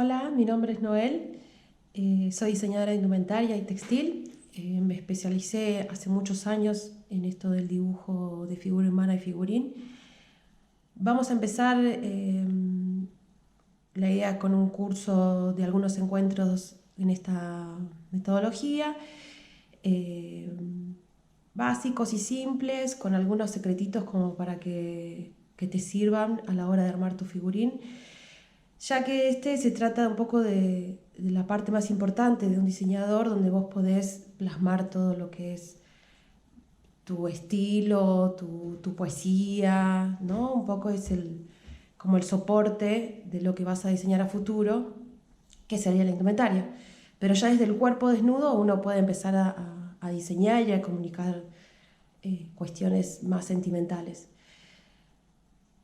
Hola, mi nombre es Noel, soy diseñadora de indumentaria y textil. Me especialicé hace muchos años en esto del dibujo de figura humana y figurín. Vamos a empezar la idea con un curso de algunos encuentros en esta metodología, eh, básicos y simples, con algunos secretitos como para que te sirvan a la hora de armar tu figurín, ya que se trata un poco de la parte más importante de un diseñador, donde vos podés plasmar todo lo que es tu estilo, tu poesía, ¿no? Un poco es como el soporte de lo que vas a diseñar a futuro, que sería la indumentaria. Pero ya desde el cuerpo desnudo uno puede empezar a diseñar y a comunicar cuestiones más sentimentales.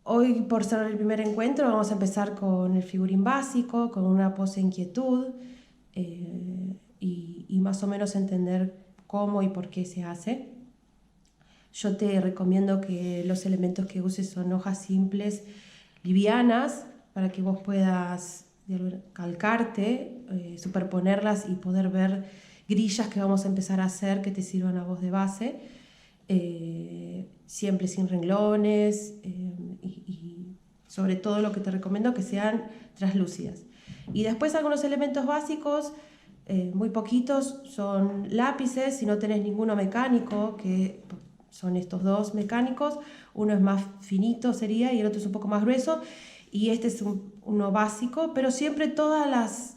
Hoy, por ser el primer encuentro, vamos a empezar con el figurín básico, con una pose inquietud y más o menos entender cómo y por qué se hace. Yo te recomiendo que los elementos que uses son hojas simples, livianas, para que vos puedas calcarte, superponerlas y poder ver grillas que vamos a empezar a hacer que te sirvan a vos de base. Siempre sin renglones y sobre todo lo que te recomiendo que sean translúcidas. Y después algunos elementos básicos, muy poquitos, son lápices. Si no tenés ninguno mecánico, que son estos dos mecánicos, uno es más finito sería y el otro es un poco más grueso, y este es uno básico, pero siempre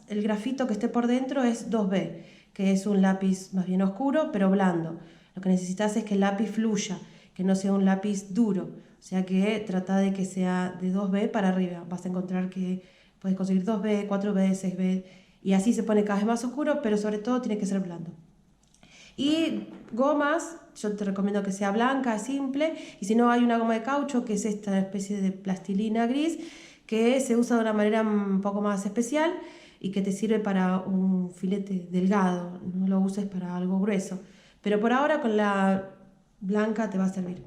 el grafito que esté por dentro es 2B, que es un lápiz más bien oscuro pero blando. Lo que necesitas es que el lápiz fluya, que no sea un lápiz duro, o sea que trata de que sea de 2B para arriba. Vas a encontrar que puedes conseguir 2B, 4B, 6B, y así se pone cada vez más oscuro, pero sobre todo tiene que ser blando. Y gomas, yo te recomiendo que sea blanca, simple, y si no hay una goma de caucho, que es esta especie de plastilina gris, que se usa de una manera un poco más especial y que te sirve para un filete delgado, no lo uses para algo grueso. Pero por ahora con la blanca te va a servir.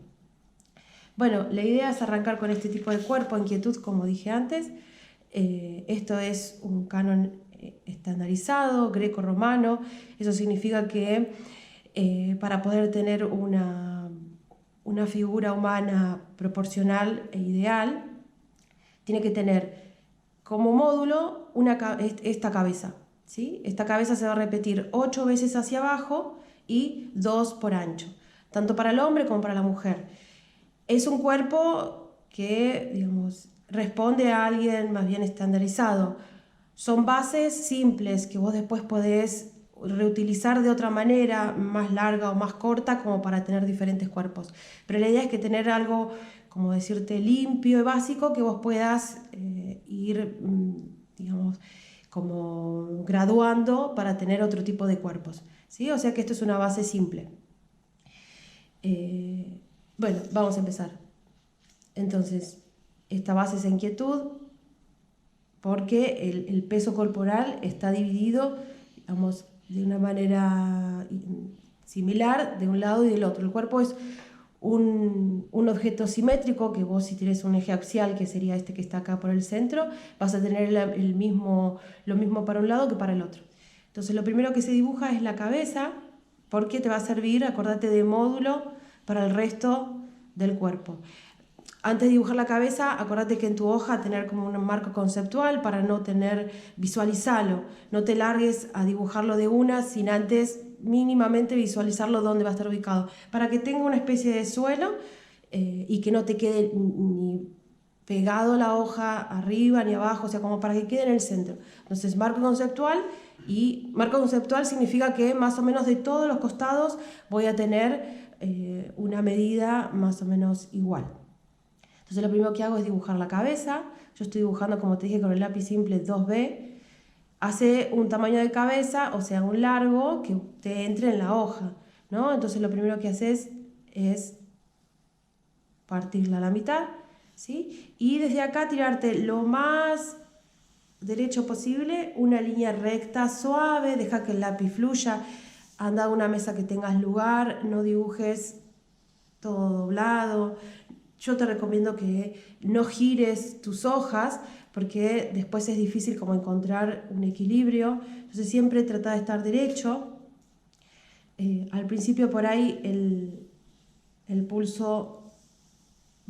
Bueno, la idea es arrancar con este tipo de cuerpo, inquietud, como dije antes. Esto es un canon estandarizado, greco-romano. Eso significa que para poder tener una figura humana proporcional e ideal, tiene que tener como módulo esta cabeza, ¿sí? Esta cabeza se va a repetir 8 veces hacia abajo y 2 por ancho, tanto para el hombre como para la mujer. Es un cuerpo que, digamos, responde a alguien más bien estandarizado. Son bases simples que vos después podés reutilizar de otra manera, más larga o más corta, como para tener diferentes cuerpos. Pero la idea es que tener algo, como decirte, limpio y básico, que vos puedas ir, digamos, como graduando para tener otro tipo de cuerpos, ¿sí? O sea que esto es una base simple. Bueno, vamos a empezar. Entonces, esta base es inquietud, porque el peso corporal está dividido, digamos, de una manera similar de un lado y del otro. El cuerpo es un objeto simétrico, que vos, si tienes un eje axial, que sería este que está acá por el centro, vas a tener lo mismo para un lado que para el otro. Entonces lo primero que se dibuja es la cabeza, porque te va a servir, acordate, de módulo para el resto del cuerpo. Antes de dibujar la cabeza, acordate que en tu hoja tener como un marco conceptual para no visualizarlo. No te largues a dibujarlo de una sin antes mínimamente visualizarlo dónde va a estar ubicado, para que tenga una especie de suelo y que no te quede ni pegado la hoja arriba ni abajo, o sea, como para que quede en el centro. Entonces, marco conceptual significa que más o menos de todos los costados voy a tener una medida más o menos igual. Entonces lo primero que hago es dibujar la cabeza. Yo estoy dibujando, como te dije, con el lápiz simple 2B. Hace un tamaño de cabeza, o sea, un largo que te entre en la hoja, ¿no? Entonces lo primero que haces es partirla a la mitad, ¿sí? Y desde acá tirarte lo más derecho posible, una línea recta, suave, deja que el lápiz fluya. Anda a una mesa que tengas lugar, no dibujes todo doblado. yo te recomiendo que no gires tus hojas porque después es difícil como encontrar un equilibrio. Entonces siempre trata de estar derecho. Al principio por ahí el pulso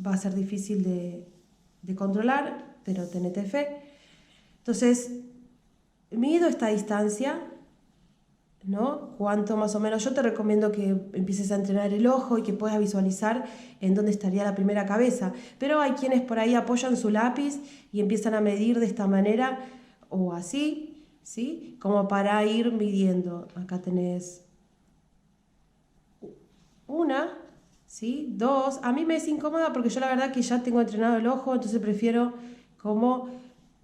va a ser difícil de controlar, pero tenete fe. Entonces, mido esta distancia, ¿no? Cuánto más o menos. Yo te recomiendo que empieces a entrenar el ojo y que puedas visualizar en dónde estaría la primera cabeza. Pero hay quienes por ahí apoyan su lápiz y empiezan a medir de esta manera o así, ¿sí? Como para ir midiendo. Acá tenés una, ¿sí? Dos. A mí me es incómoda porque yo la verdad que ya tengo entrenado el ojo, entonces prefiero como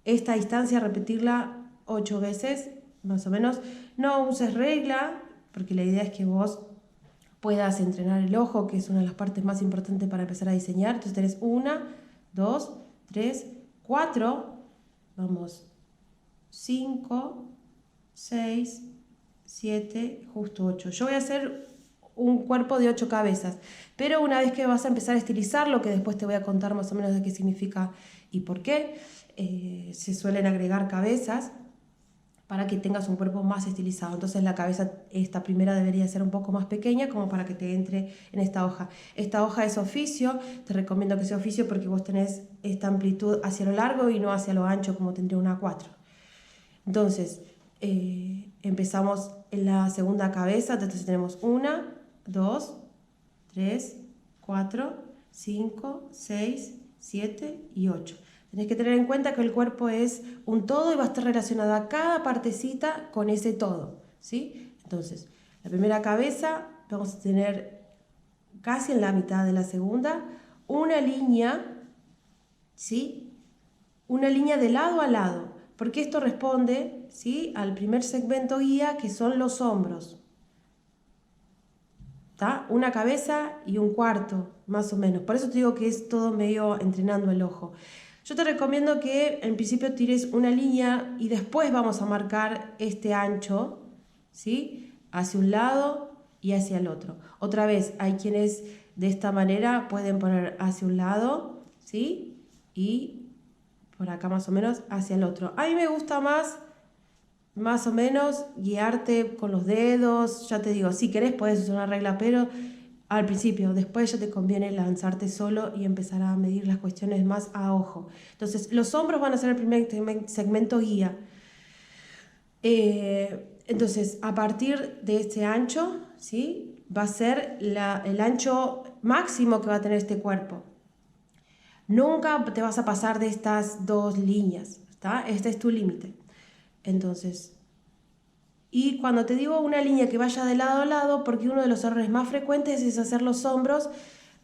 esta distancia repetirla 8 veces, más o menos. No uses regla, porque la idea es que vos puedas entrenar el ojo, que es una de las partes más importantes para empezar a diseñar. Entonces tenés 1, 2, 3, 4, vamos, 5, 6, 7, justo 8. Yo voy a hacer un cuerpo de 8 cabezas, pero una vez que vas a empezar a estilizarlo, que después te voy a contar más o menos de qué significa y por qué, se suelen agregar cabezas para que tengas un cuerpo más estilizado. Entonces la cabeza, esta primera debería ser un poco más pequeña como para que te entre en esta hoja. Esta hoja es oficio, te recomiendo que sea oficio porque vos tenés esta amplitud hacia lo largo y no hacia lo ancho como tendría una A4. Entonces, empezamos en la segunda cabeza, entonces tenemos 1, 2, 3, 4, 5, 6, 7 y 8. Tenés que tener en cuenta que el cuerpo es un todo y va a estar relacionada cada partecita con ese todo, ¿sí? Entonces, la primera cabeza vamos a tener casi en la mitad de la segunda una línea, ¿sí? Una línea de lado a lado, porque esto responde, ¿sí?, al primer segmento guía, que son los hombros. ¿Está? Una cabeza y un cuarto, más o menos. Por eso te digo que es todo medio entrenando el ojo. Yo te recomiendo que en principio tires una línea y después vamos a marcar este ancho, ¿sí?, hacia un lado y hacia el otro. Otra vez, hay quienes de esta manera pueden poner hacia un lado, ¿sí?, y por acá más o menos hacia el otro. A mí me gusta más o menos guiarte con los dedos. Ya te digo, si querés puedes usar una regla, pero al principio, después ya te conviene lanzarte solo y empezar a medir las cuestiones más a ojo. Entonces, los hombros van a ser el primer segmento guía. Entonces, a partir de este ancho, ¿sí?, va a ser el ancho máximo que va a tener este cuerpo. Nunca te vas a pasar de estas 2 líneas, ¿está? Este es tu límite. Entonces, y cuando te digo una línea que vaya de lado a lado, porque uno de los errores más frecuentes es hacer los hombros,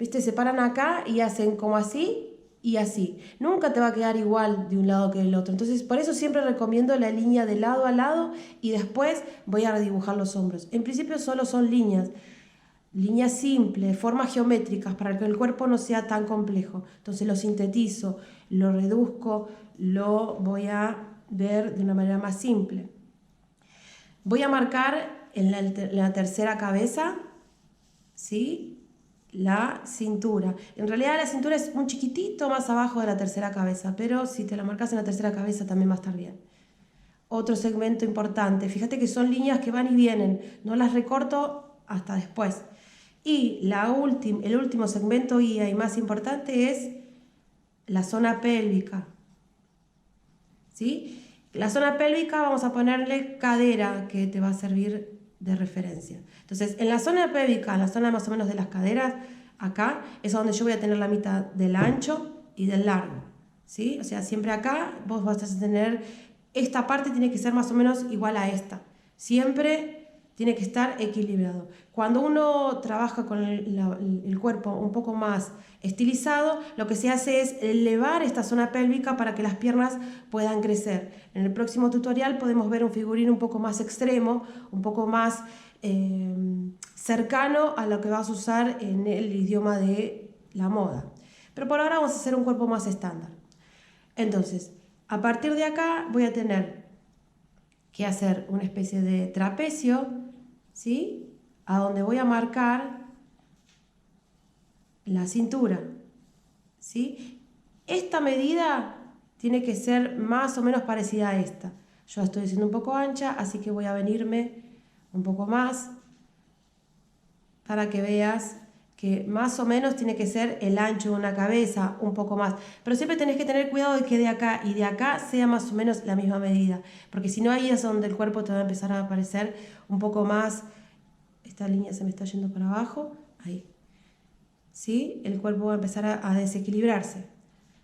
¿viste? Se paran acá y hacen como así y así. Nunca te va a quedar igual de un lado que del otro. Entonces, por eso siempre recomiendo la línea de lado a lado y después voy a dibujar los hombros. En principio solo son líneas simples, formas geométricas, para que el cuerpo no sea tan complejo. Entonces lo sintetizo, lo reduzco, lo voy a ver de una manera más simple. Voy a marcar en la tercera cabeza, ¿sí?, la cintura. En realidad la cintura es un chiquitito más abajo de la tercera cabeza, pero si te la marcas en la tercera cabeza también va a estar bien. Otro segmento importante, fíjate que son líneas que van y vienen, no las recorto hasta después. Y el último segmento guía y más importante es la zona pélvica, ¿sí? La zona pélvica vamos a ponerle cadera, que te va a servir de referencia. Entonces, en la zona pélvica, en la zona más o menos de las caderas, acá es donde yo voy a tener la mitad del ancho y del largo, ¿sí? O sea, siempre acá vos vas a tener, esta parte tiene que ser más o menos igual a esta. Siempre tiene que estar equilibrado. Cuando uno trabaja con el cuerpo un poco más estilizado, lo que se hace es elevar esta zona pélvica para que las piernas puedan crecer. En el próximo tutorial podemos ver un figurín un poco más extremo, un poco más cercano a lo que vas a usar en el idioma de la moda. Pero por ahora vamos a hacer un cuerpo más estándar. Entonces, a partir de acá voy a tener que hacer una especie de trapecio, ¿sí?, a donde voy a marcar la cintura. ¿sí? Esta medida tiene que ser más o menos parecida a esta. Yo estoy haciendo un poco ancha, así que voy a venirme un poco más para que veas que más o menos tiene que ser el ancho de una cabeza, un poco más. Pero siempre tenés que tener cuidado de que de acá y de acá sea más o menos la misma medida, porque si no ahí es donde el cuerpo te va a empezar a aparecer un poco más. Esta línea se me está yendo para abajo, ahí. ¿Sí? El cuerpo va a empezar a desequilibrarse.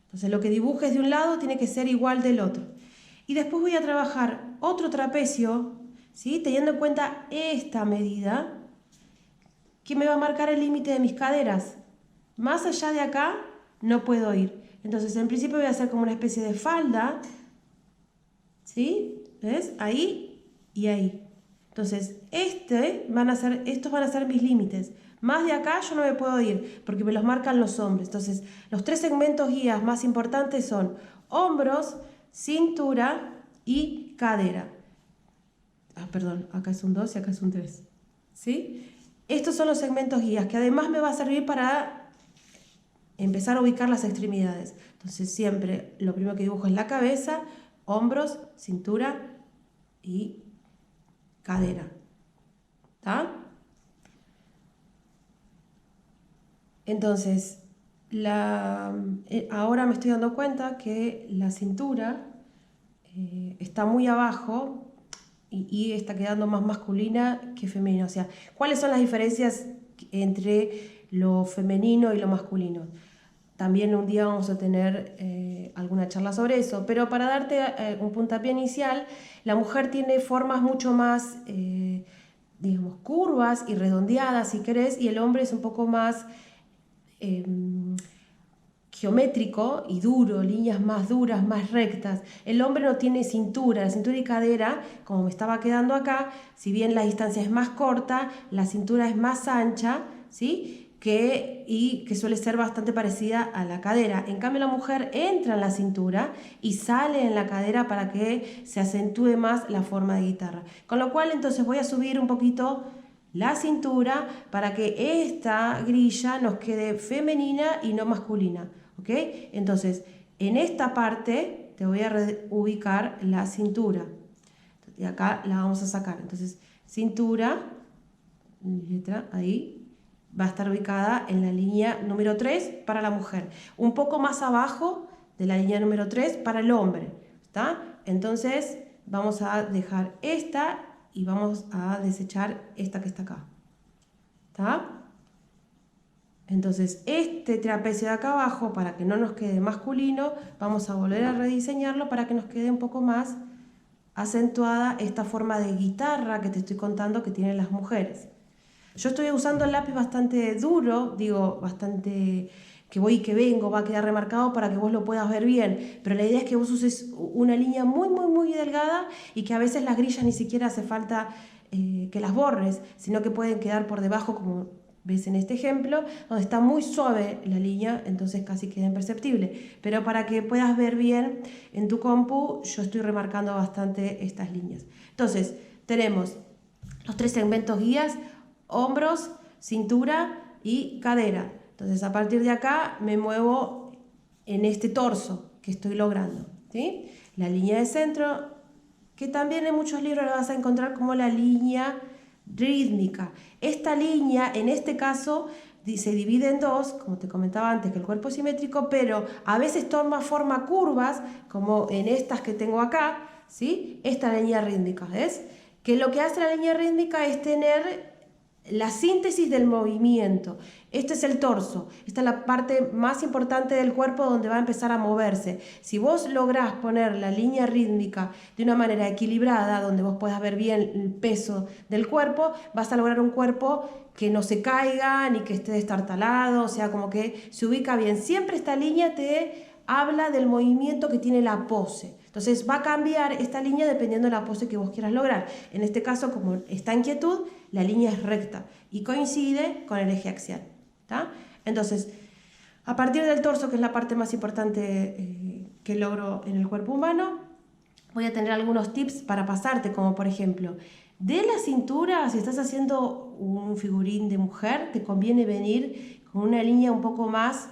Entonces lo que dibujes de un lado tiene que ser igual del otro. Y después voy a trabajar otro trapecio, ¿sí? Teniendo en cuenta esta medida, que me va a marcar el límite de mis caderas. Más allá de acá no puedo ir. Entonces en principio voy a hacer como una especie de falda, ¿sí? ¿Ves? Ahí y ahí. Entonces estos van a ser mis límites. Más de acá yo no me puedo ir porque me los marcan los hombres. Entonces los 3 segmentos guías más importantes son hombros, cintura y cadera. Perdón, acá es un 2 y acá es un 3. ¿Sí? Estos son los segmentos guías que además me va a servir para empezar a ubicar las extremidades. Entonces siempre lo primero que dibujo es la cabeza, hombros, cintura y cadera. ¿Está? Entonces, ahora me estoy dando cuenta que la cintura está muy abajo y está quedando más masculina que femenina. O sea, ¿cuáles son las diferencias entre lo femenino y lo masculino? También un día vamos a tener alguna charla sobre eso, pero para darte un puntapié inicial, la mujer tiene formas mucho más, digamos, curvas y redondeadas, si querés, y el hombre es un poco más geométrico y duro, líneas más duras, más rectas. El hombre no tiene cintura, la cintura y cadera, como me estaba quedando acá, si bien la distancia es más corta, la cintura es más ancha, ¿sí? Y que suele ser bastante parecida a la cadera. En cambio la mujer entra en la cintura y sale en la cadera para que se acentúe más la forma de guitarra. Con lo cual entonces voy a subir un poquito la cintura para que esta grilla nos quede femenina y no masculina. ¿Ok? Entonces, en esta parte te voy a ubicar la cintura. Y acá la vamos a sacar. Entonces, cintura, letra, ahí, va a estar ubicada en la línea número 3 para la mujer. Un poco más abajo de la línea número 3 para el hombre. ¿Está? Entonces, vamos a dejar esta y vamos a desechar esta que está acá. ¿Está? Entonces este trapecio de acá abajo, para que no nos quede masculino, vamos a volver a rediseñarlo para que nos quede un poco más acentuada esta forma de guitarra que te estoy contando que tienen las mujeres. Yo estoy usando el lápiz bastante duro, digo, bastante que voy y que vengo, va a quedar remarcado para que vos lo puedas ver bien, pero la idea es que vos uses una línea muy delgada y que a veces las grillas ni siquiera hace falta que las borres, sino que pueden quedar por debajo como ves en este ejemplo, donde está muy suave la línea, entonces casi queda imperceptible. Pero para que puedas ver bien en tu compu, yo estoy remarcando bastante estas líneas. Entonces, tenemos los 3 segmentos guías, hombros, cintura y cadera. Entonces, a partir de acá me muevo en este torso que estoy logrando, ¿sí? La línea de centro, que también en muchos libros la vas a encontrar como la línea rítmica. Esta línea, en este caso, se divide en 2, como te comentaba antes, que el cuerpo es simétrico, pero a veces toma forma curvas, como en estas que tengo acá, ¿sí? Esta línea rítmica, ¿ves? Que lo que hace la línea rítmica es tener la síntesis del movimiento. Este es el torso, esta es la parte más importante del cuerpo donde va a empezar a moverse. Si vos lográs poner la línea rítmica de una manera equilibrada, donde vos puedas ver bien el peso del cuerpo, vas a lograr un cuerpo que no se caiga ni que esté destartalado, o sea, como que se ubica bien. Siempre esta línea te habla del movimiento que tiene la pose. Entonces va a cambiar esta línea dependiendo de la pose que vos quieras lograr. En este caso, como está en quietud, la línea es recta y coincide con el eje axial. ¿Tá? Entonces, a partir del torso, que es la parte más importante que logro en el cuerpo humano, voy a tener algunos tips para pasarte, como por ejemplo, de la cintura, si estás haciendo un figurín de mujer, te conviene venir con una línea un poco más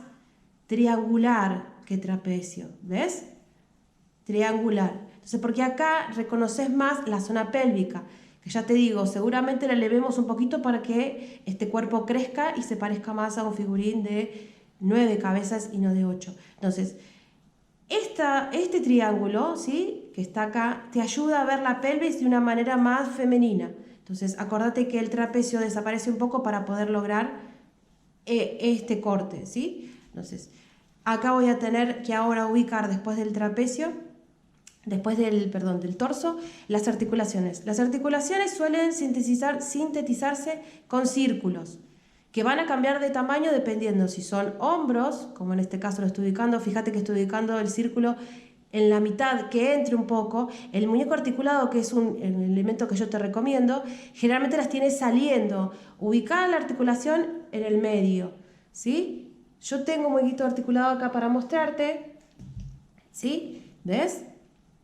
triangular que trapecio, ¿ves? Triangular. Entonces, porque acá reconoces más la zona pélvica, que ya te digo, seguramente la elevemos un poquito para que este cuerpo crezca y se parezca más a un figurín de 9 cabezas y no de 8. Entonces, este triángulo, ¿sí?, que está acá, te ayuda a ver la pelvis de una manera más femenina. Entonces, acordate que el trapecio desaparece un poco para poder lograr este corte, ¿sí? Entonces, acá voy a tener que ahora ubicar después del trapecio, del torso, las articulaciones. Las articulaciones suelen sintetizarse con círculos, que van a cambiar de tamaño dependiendo si son hombros, como en este caso lo estoy ubicando, fíjate que estoy ubicando el círculo en la mitad, que entre un poco. El muñeco articulado, que es el elemento que yo te recomiendo, generalmente las tienes saliendo, ubicada la articulación en el medio, ¿sí? Yo tengo un muñequito articulado acá para mostrarte, ¿sí? ¿Ves?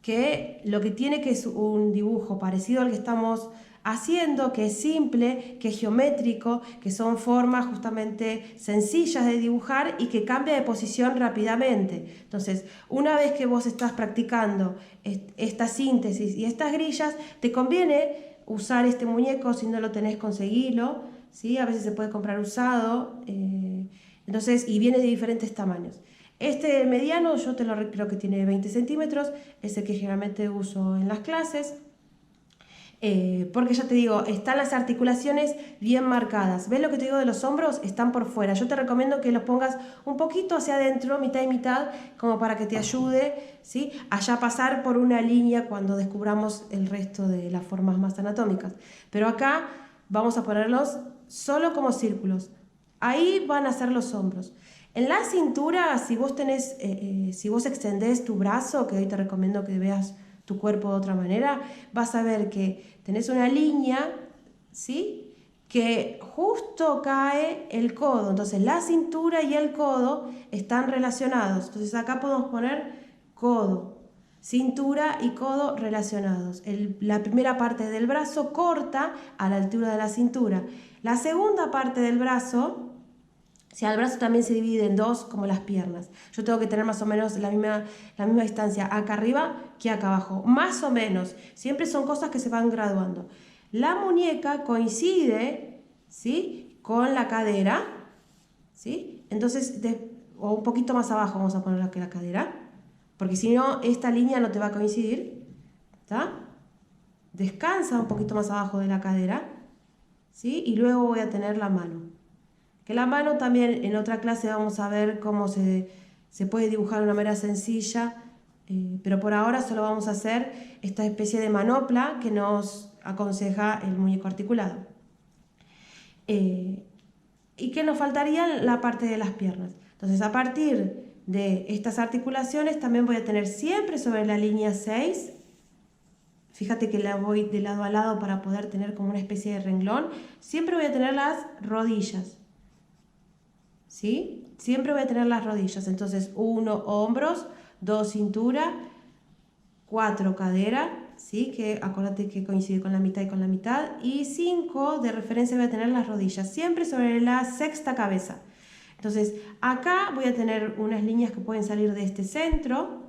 Que lo que tiene que es un dibujo parecido al que estamos haciendo, que es simple, que es geométrico, que son formas justamente sencillas de dibujar y que cambia de posición rápidamente. Entonces, una vez que vos estás practicando esta síntesis y estas grillas, te conviene usar este muñeco. Si no lo tenés, conseguilo, ¿sí? A veces se puede comprar usado, entonces, y viene de diferentes tamaños. Este mediano yo creo que tiene 20 centímetros, es el que generalmente uso en las clases. Porque ya te digo, están las articulaciones bien marcadas. ¿Ves lo que te digo de los hombros? Están por fuera. Yo te recomiendo que los pongas un poquito hacia adentro, mitad y mitad, como para que te ayude, ¿sí?, a ya pasar por una línea cuando descubramos el resto de las formas más anatómicas. Pero acá vamos a ponerlos solo como círculos. Ahí van a ser los hombros. En la cintura, si vos extendés tu brazo, que hoy te recomiendo que veas tu cuerpo de otra manera, vas a ver que tenés una línea, ¿sí?, que justo cae el codo. Entonces la cintura y el codo están relacionados. Entonces acá podemos poner codo, cintura y codo relacionados. La primera parte del brazo corta a la altura de la cintura. La segunda parte del brazo, o sea, el brazo también se divide en dos, como las piernas. Yo tengo que tener más o menos la misma distancia acá arriba que acá abajo. Más o menos. Siempre son cosas que se van graduando. La muñeca coincide, ¿sí?, con la cadera, ¿sí? Entonces, o un poquito más abajo vamos a poner aquí la cadera, porque si no, esta línea no te va a coincidir. ¿Está? Descansa un poquito más abajo de la cadera, ¿sí? Y luego voy a tener la mano. Que la mano también en otra clase vamos a ver cómo se puede dibujar de una manera sencilla, pero por ahora solo vamos a hacer esta especie de manopla que nos aconseja el muñeco articulado. Y que nos faltaría la parte de las piernas. Entonces, a partir de estas articulaciones también voy a tener siempre sobre la línea 6, fíjate que la voy de lado a lado para poder tener como una especie de renglón, siempre voy a tener las rodillas, ¿sí? Siempre voy a tener las rodillas. Entonces, 1 hombros, 2 cintura, 4 cadera, ¿sí?, que acuérdate que coincide con la mitad y con la mitad, y 5 de referencia voy a tener las rodillas, siempre sobre la sexta cabeza. Entonces, acá voy a tener unas líneas que pueden salir de este centro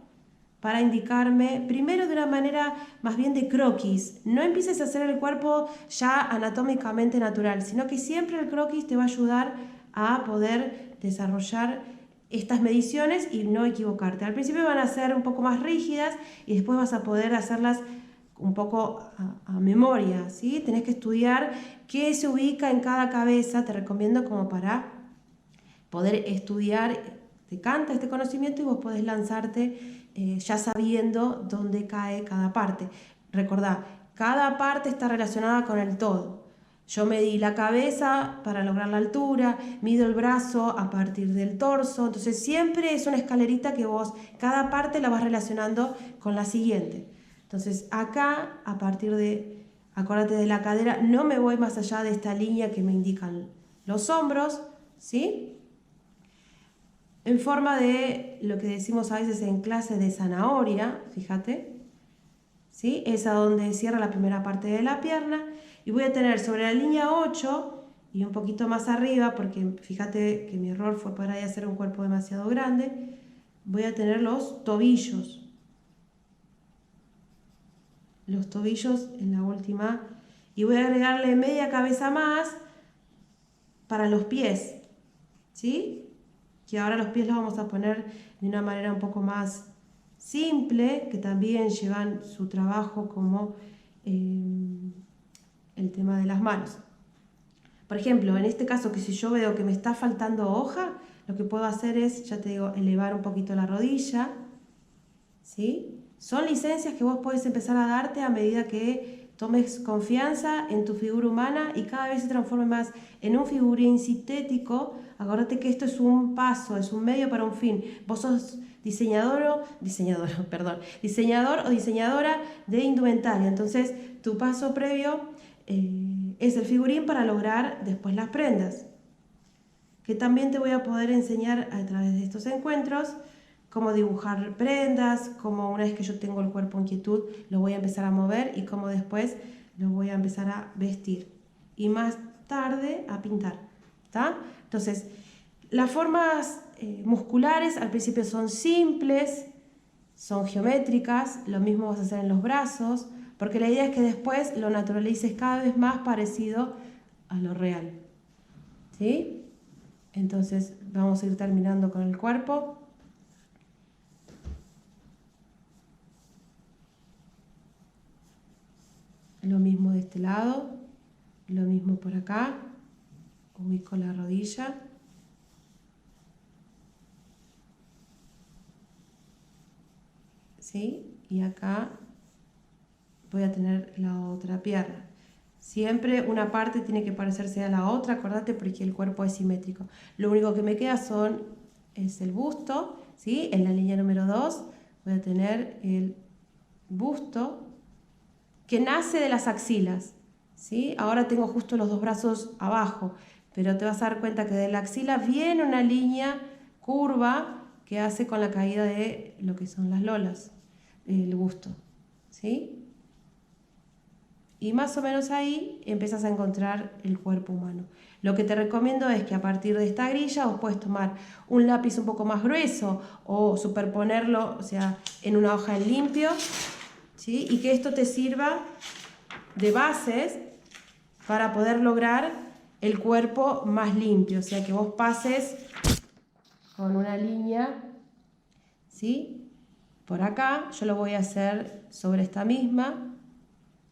para indicarme, primero de una manera más bien de croquis. No empieces a hacer el cuerpo ya anatómicamente natural, sino que siempre el croquis te va a ayudar a poder desarrollar estas mediciones y no equivocarte. Al principio van a ser un poco más rígidas y después vas a poder hacerlas un poco a memoria, ¿sí? Tenés que estudiar qué se ubica en cada cabeza, te recomiendo, como para poder estudiar, te canta este conocimiento y vos podés lanzarte ya sabiendo dónde cae cada parte. Recordá, cada parte está relacionada con el todo. Yo medí la cabeza para lograr la altura, mido el brazo a partir del torso, entonces siempre es una escalerita que vos, cada parte la vas relacionando con la siguiente. Entonces acá, a partir de, acuérdate de la cadera, no me voy más allá de esta línea que me indican los hombros, ¿sí?, en forma de lo que decimos a veces en clase de zanahoria, fíjate, ¿sí?, es a donde cierra la primera parte de la pierna. Y voy a tener sobre la línea 8 y un poquito más arriba, porque fíjate que mi error fue por ahí hacer un cuerpo demasiado grande, voy a tener los tobillos. Los tobillos en la última. Y voy a agregarle media cabeza más para los pies. ¿Sí? Que ahora los pies los vamos a poner de una manera un poco más simple, que también llevan su trabajo como el tema de las manos. Por ejemplo, en este caso, que si yo veo que me está faltando hoja, lo que puedo hacer es, ya te digo, elevar un poquito la rodilla, ¿sí? Son licencias que vos podés empezar a darte a medida que tomes confianza en tu figura humana y cada vez se transforme más en un figurín sintético. Acordate que esto es un paso, es un medio para un fin. Vos sos diseñador o diseñadora de indumentaria. Entonces, tu paso previo es el figurín para lograr después las prendas. Que también te voy a poder enseñar a través de estos encuentros cómo dibujar prendas, cómo una vez que yo tengo el cuerpo en quietud lo voy a empezar a mover y cómo después lo voy a empezar a vestir. Y más tarde a pintar. ¿Tá? Entonces, las formas musculares al principio son simples, son geométricas, lo mismo vas a hacer en los brazos, porque la idea es que después lo naturalices cada vez más parecido a lo real. ¿Sí? Entonces vamos a ir terminando con el cuerpo. Lo mismo de este lado, lo mismo por acá. Ubico la rodilla. ¿Sí? Y acá voy a tener la otra pierna. Siempre una parte tiene que parecerse a la otra, acordate, porque el cuerpo es simétrico. Lo único que me queda es el busto, ¿sí? En la línea número 2 voy a tener el busto que nace de las axilas, ¿sí? Ahora tengo justo los dos brazos abajo, pero te vas a dar cuenta que de la axila viene una línea curva que hace con la caída de lo que son las lolas, el busto, ¿sí? Y más o menos ahí empiezas a encontrar el cuerpo humano. Lo que te recomiendo es que a partir de esta grilla vos puedes tomar un lápiz un poco más grueso o superponerlo, o sea, en una hoja en limpio, ¿sí? Y que esto te sirva de bases para poder lograr el cuerpo más limpio. O sea, que vos pases con una línea, ¿sí? Por acá, yo lo voy a hacer sobre esta misma.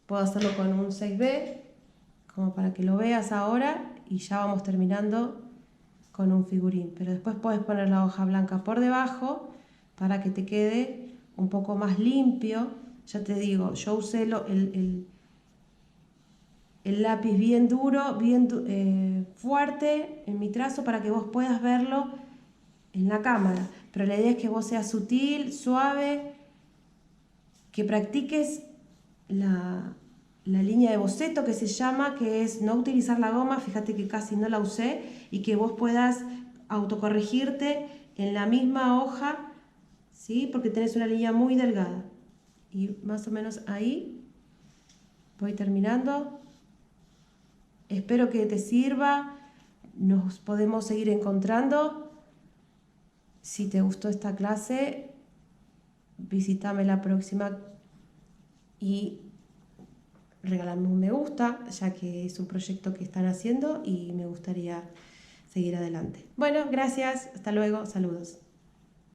Puedo hacerlo con un 6B, como para que lo veas ahora, y ya vamos terminando con un figurín. Pero después puedes poner la hoja blanca por debajo para que te quede un poco más limpio. Ya te digo, yo usé el lápiz bien duro, bien fuerte en mi trazo para que vos puedas verlo en la cámara. Pero la idea es que vos seas sutil, suave, que practiques la línea de boceto que se llama, que es no utilizar la goma, fíjate que casi no la usé, y que vos puedas autocorregirte en la misma hoja, ¿sí? Porque tenés una línea muy delgada. Y más o menos ahí voy terminando. Espero que te sirva, nos podemos seguir encontrando. Si te gustó esta clase, visítame la próxima y regálame un me gusta, ya que es un proyecto que están haciendo y me gustaría seguir adelante. Bueno, gracias, hasta luego, saludos.